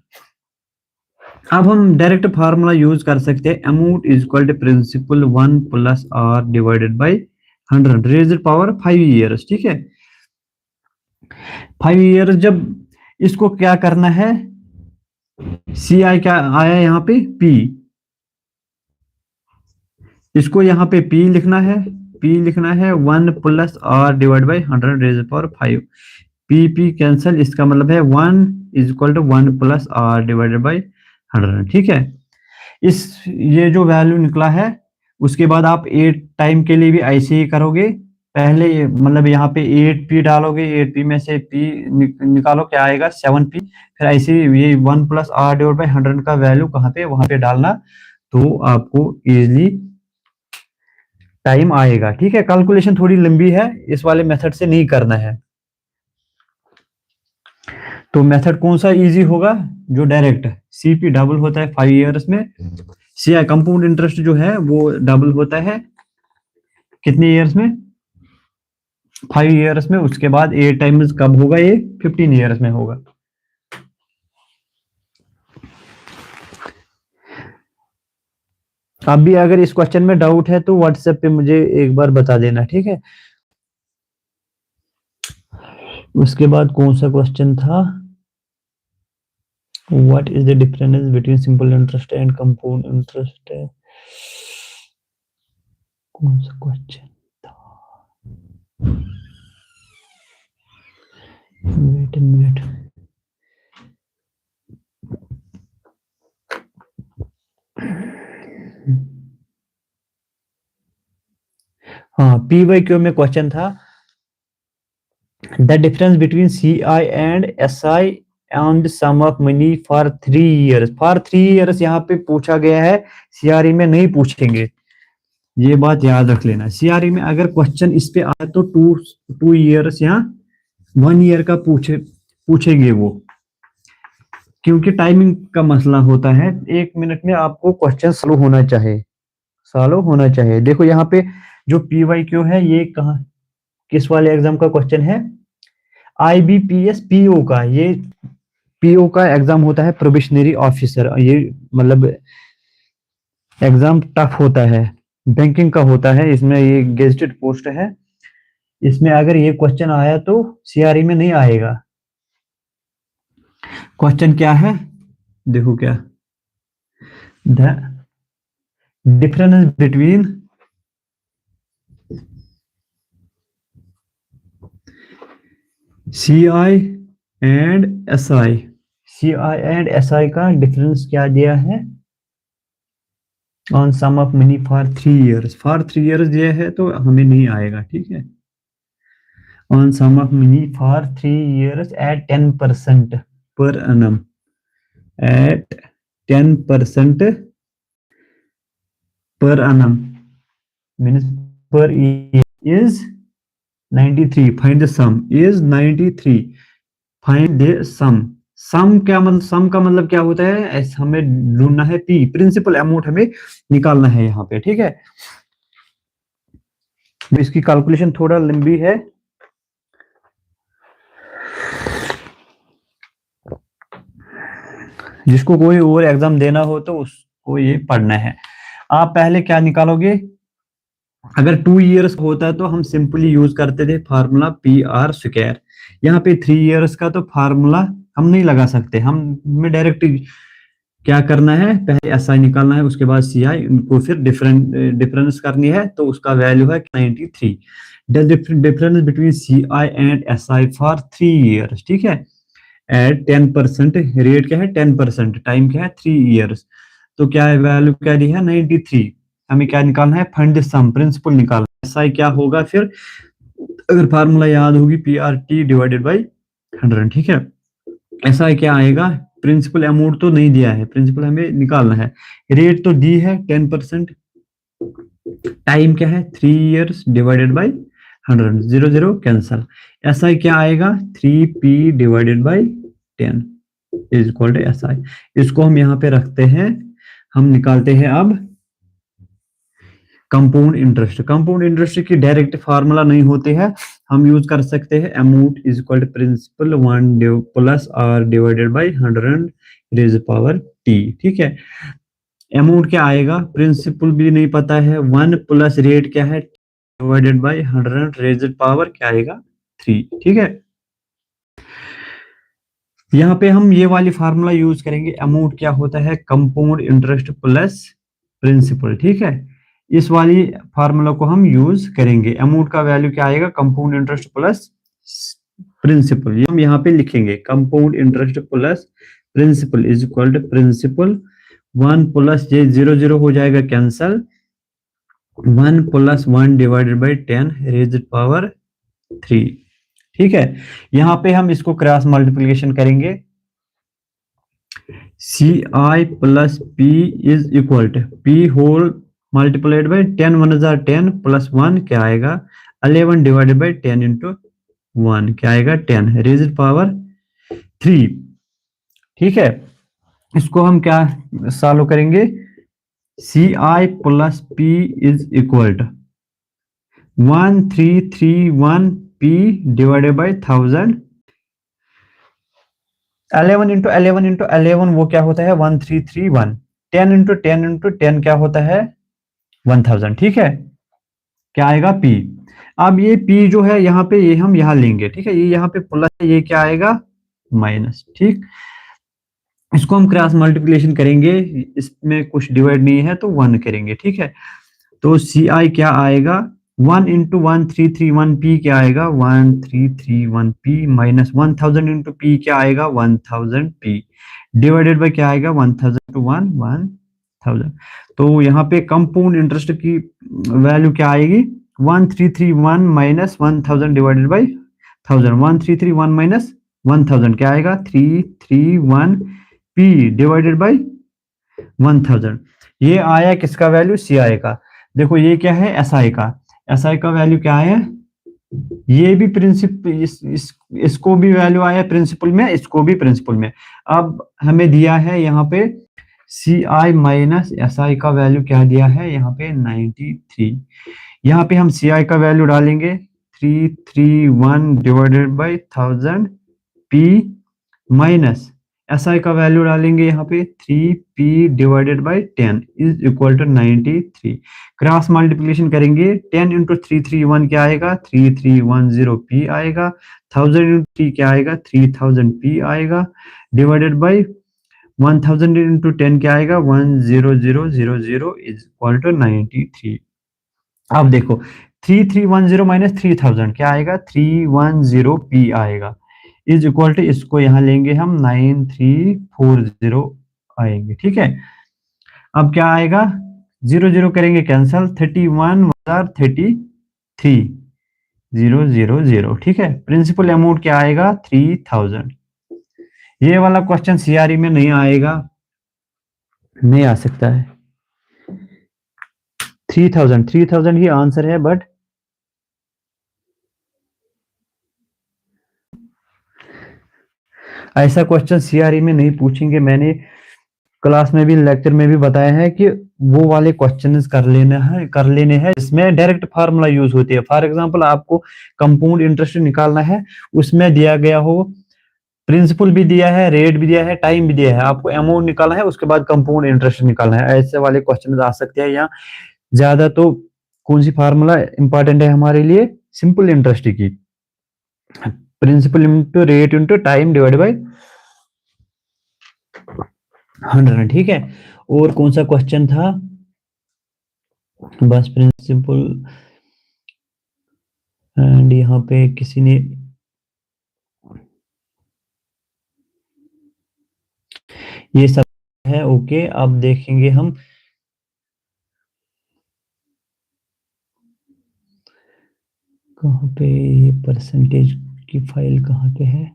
अब हम डायरेक्ट फार्मूला यूज कर सकते हैं, amount is equal to principal 1 plus r divided by 100 raised power 5 years. ठीक है, 5 ईयर्स। जब इसको क्या करना है, सी आई क्या आया यहाँ पे p, इसको यहाँ पे p लिखना है, p लिखना है 1 plus r divide by 100 raised power 5। p cancel, इसका मतलब है 1 is equal to 1 plus r divided by 100। ठीक है, ये जो वैल्यू निकला है, उसके बाद आप 8 टाइम के लिए भी ऐसे ही करोगे। पहले मतलब यहाँ पे 8p डालोगे, 8p में से p निकालो, क्या आएगा 7p। फिर ऐसे ये 1 प्लस r डिवाइड बाई 100 का वैल्यू कहाँ पे, वहां पे डालना, तो आपको इजिली टाइम आएगा। ठीक है, कैलकुलेशन थोड़ी लंबी है, इस वाले मेथड से नहीं करना है। तो मेथड कौन सा इजी होगा, जो डायरेक्ट सीपी डबल होता है 5 ईयर्स में, सीआई कंपाउंड इंटरेस्ट जो है वो डबल होता है कितने ईयर्स में, 5 ईयर्स में। उसके बाद 8 टाइम्स कब होगा, ये 15 ईयर्स में होगा। अब भी अगर इस क्वेश्चन में डाउट है तो व्हाट्सएप पे मुझे एक बार बता देना। ठीक है, उसके बाद कौन सा क्वेश्चन था, what is the difference between simple interest and compound interest, कौन सा क्वेश्चन था, वेट अ मिनट। हाँ, PYQ में क्वेश्चन था, the difference between CI and SI and sum of money for 3 years. For 3 years यहाँ पे पूछा गया है, CRE में नहीं पूछेंगे, ये बात याद रख लेना। CRE में अगर क्वेश्चन इस पे आए तो 2 ईयर्स या 1 ईयर का पूछेंगे वो, क्योंकि टाइमिंग का मसला होता है। 1 मिनट में आपको क्वेश्चन सॉल्व होना चाहिए। देखो यहाँ पे जो PYQ है, ये कहाँ, किस वाले एग्जाम का क्वेश्चन है, IBPS PO का। ये PO का एग्जाम होता है, प्रोबेशनरी ऑफिसर। ये मतलब एग्जाम टफ होता है, बैंकिंग का होता है, इसमें ये गेजेटेड पोस्ट है। इसमें अगर ये क्वेश्चन आया तो CRE में नहीं आएगा। क्वेश्चन क्या है, देखो क्या, the difference between CI and SI, CI and SI का डिफरेंस क्या दिया है, on sum of money for 3 years. For 3 years दिया है तो हमें नहीं आएगा। ठीक है, on sum of money for 3 years at 10% per annum, at 10% per annum means per year is 93। find the sum is 93। find the sum। सम क्या मतलब, सम का मतलब क्या होता है, ऐसा हमें ढूंढना है P, प्रिंसिपल अमाउंट हमें निकालना है यहाँ पे। ठीक है, इसकी कैलकुलेशन थोड़ा लंबी है, जिसको कोई और एग्जाम देना हो तो उसको ये पढ़ना है। आप पहले क्या निकालोगे, अगर 2 ईयर्स होता है तो हम सिंपली यूज करते थे फार्मूला PR²। यहाँ पे 3 ईयर्स का तो फार्मूला हम नहीं लगा सकते, हमें डायरेक्ट क्या करना है, पहले SI निकालना है, उसके बाद CI, उनको फिर डिफरेंस करनी है, तो उसका वैल्यू है 93। The difference between CI and SI for 3 years. ठीक है, एट 10%, रेट क्या है 10%, टाइम क्या है 3 ईयर्स, तो क्या है वैल्यू क्या दी है 93। हमें क्या निकालना है, फंड सम, प्रिंसिपल निकालना है। SI क्या होगा फिर, अगर फार्मूला याद होगी, PRT डिवाइडेड बाई 100। ठीक है, SI क्या आएगा, प्रिंसिपल अमाउंट तो नहीं दिया है, प्रिंसिपल हमें निकालना है। रेट तो दी है 10%, टाइम क्या है 3 years divided by 100, 0 0 cancel. SI क्या आएगा 3P divided by 10 is equal to SI। इसको हम यहाँ पे रखते हैं, हम निकालते हैं अब कंपाउंड इंटरेस्ट की डायरेक्ट फार्मूला नहीं होते हैं, हम यूज कर सकते हैं amount is equal to principal 1 plus r divided by 100 raise power t. ठीक है, अमाउंट क्या आएगा, प्रिंसिपल भी नहीं पता है, 1 प्लस रेट क्या है डिवाइडेड बाई 100 रेज पावर क्या आएगा 3। ठीक है, यहाँ पे हम ये वाली फार्मूला यूज करेंगे, अमाउंट क्या होता है कंपाउंड इंटरेस्ट प्लस प्रिंसिपल। ठीक है, इस वाली फार्मूला को हम यूज करेंगे, अमाउंट का वैल्यू क्या आएगा कंपाउंड इंटरेस्ट प्लस प्रिंसिपल, ये हम यहाँ पे लिखेंगे compound interest plus principal is equal to principal 1 plus ये 0 0 हो जाएगा cancel, 1 plus 1 divided by 10 raise power 3। ठीक है, यहां पे हम इसको क्रॉस मल्टीप्लिकेशन करेंगे, C I plus P is equal to P whole multiplied by 10 1 हजार 10 प्लस 1 क्या आएगा 11 डिवाइडेड बाई 10 इंटू 1 क्या आएगा 10 रेज्ड पावर 3। ठीक है, इसको हम क्या सॉल्व करेंगे, C I plus P is equal to 1331 P divided by 1000, 11 into 11 into 11 वो क्या होता है 1331, 10 इंटू 10 इंटू 10 क्या होता है 1000। ठीक है, क्या आएगा P। अब ये P जो है यहाँ पे ये हम यहाँ लेंगे। ठीक है, ये यहाँ पे प्लस है, ये क्या आएगा माइनस। ठीक, इसको हम क्रॉस मल्टीप्लिकेशन करेंगे, इसमें कुछ डिवाइड नहीं है तो 1 करेंगे। ठीक है, तो सी आई क्या आएगा 1 इंटू 1331 पी क्या आएगा 1331 पी माइनस 1000 इंटू पी क्या आएगा 1000 पी डिवाइडेड बाय क्या आएगा 1000 टू 1000। तो यहाँ पे कंपाउंड इंटरेस्ट की वैल्यू क्या आएगी 1331 माइनस 1000 डिवाइडेड बाई 1000, 1331 माइनस 1000 क्या आएगा 331 पी डिवाइडेड बाई 1000। ये आया किसका वैल्यू सी आई का। देखो ये क्या है एस आई का, एस आई का वैल्यू क्या है, ये भी प्रिंसिपल इसको भी वैल्यू आया प्रिंसिपल में, इसको भी प्रिंसिपल में। अब हमें दिया है यहाँ पे सी आई माइनस एस आई का वैल्यू क्या दिया है यहाँ पे 93। यहाँ पे हम सी आई का वैल्यू डालेंगे 331 divided by 1000 p minus S I का वैल्यू डालेंगे यहाँ पे 3p divided by 10 is equal to 93। Cross multiplication करेंगे 10 इंटू 331 क्या आएगा 3310p आएगा, 1000 इंटू 3 क्या आएगा 3000p आएगा डिवाइडेड बाई 1000 इंटू 10 क्या आएगा 10000 इज इक्वल टू 93। अब देखो 3310 माइनस 3000 क्या आएगा 310p आएगा इज इक्वल टू इसको यहां लेंगे हम 9340 आएंगे। ठीक है, अब क्या आएगा 0 0 करेंगे कैंसल 31,33,000। ठीक है, प्रिंसिपल अमाउंट क्या आएगा 3000। ये वाला क्वेश्चन सीआरई में नहीं आएगा, नहीं आ सकता है। 3000 ही आंसर है, बट ऐसा क्वेश्चन सीआरई में नहीं पूछेंगे। मैंने क्लास में भी लेक्चर में भी बताया है कि वो वाले क्वेश्चंस कर लेने हैं इसमें डायरेक्ट फार्मूला यूज होती है। फॉर एग्जांपल आपको कंपाउंड इंटरेस्ट निकालना है, उसमें दिया गया हो प्रिंसिपल भी दिया है, रेट भी दिया है, टाइम भी दिया है, आपको अमाउंट निकालना है, उसके बाद कंपाउंड इंटरेस्ट निकालना है। ऐसे वाले क्वेश्चन आ सकते हैं। या ज्यादा तो कौन सी फार्मूला इंपॉर्टेंट है हमारे लिए, सिंपल इंटरेस्ट की, principal into rate into time divide by 100। ठीक है, और कौन सा क्वेश्चन था, बस प्रिंसिपल एंड यहाँ पे किसी ने ये सब है। ओके, अब देखेंगे हम कहाँ पे ये परसेंटेज की फाइल कहाँ पे है,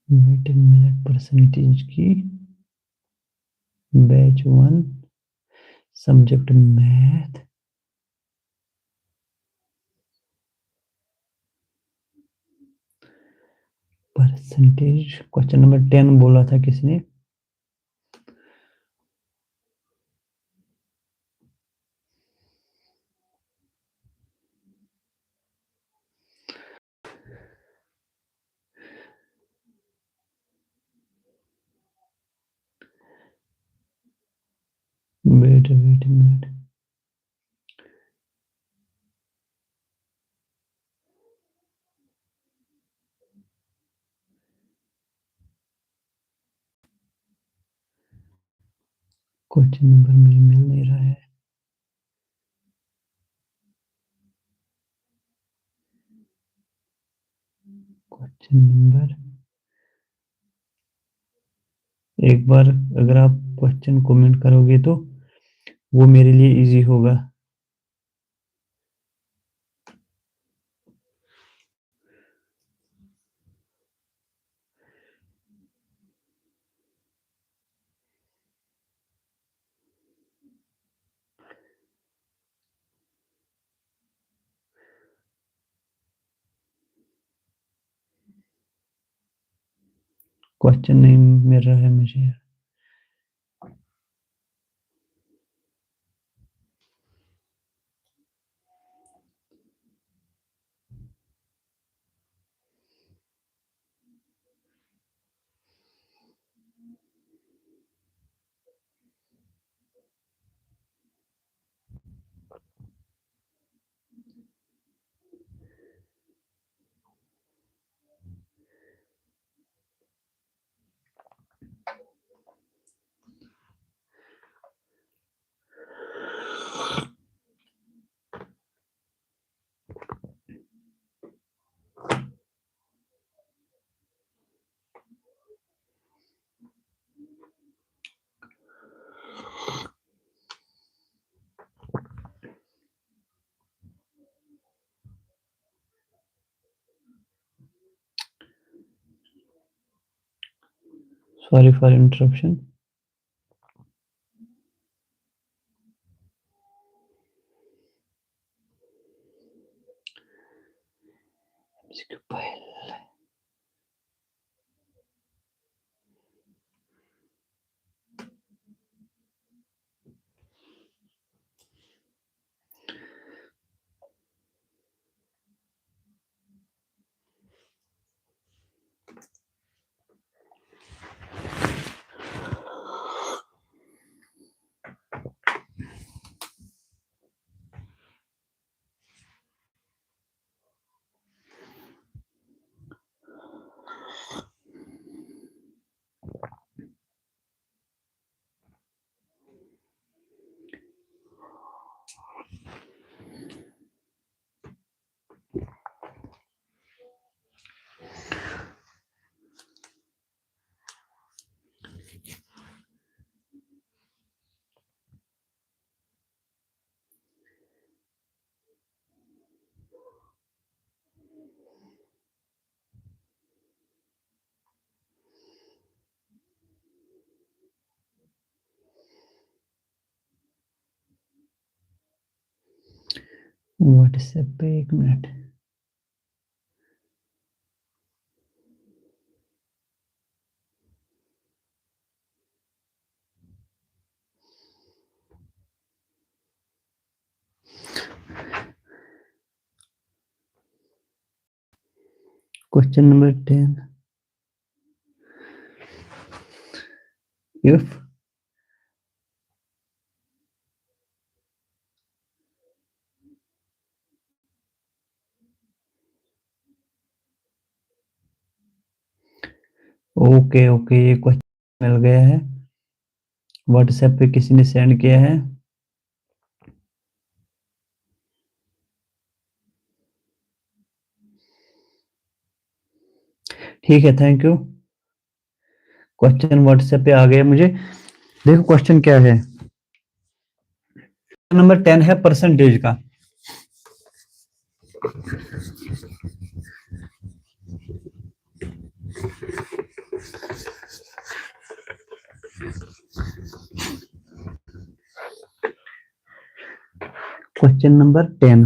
मिनट परसेंटेज की batch 1 subject math, percentage question number 10 बोला था किसने, wait wait minute, question number मुझे मिल नहीं रहा है। क्वेश्चन नंबर, एक बार अगर आप क्वेश्चन कमेंट करोगे तो वो मेरे लिए इजी होगा। क्वेश्चन नहीं मिल रहा है मुझे। Sorry for interruption. व्हाट्सएप पे 1 minute. Question number 10, if okay okay, ये क्वेश्चन मिल गया है, व्हाट्सएप पे किसी ने सेंड किया है। ठीक है, थैंक यू। क्वेश्चन व्हाट्सएप पे आ गया मुझे। देखो क्वेश्चन क्या है, नंबर 10 है परसेंटेज का। Question number 10,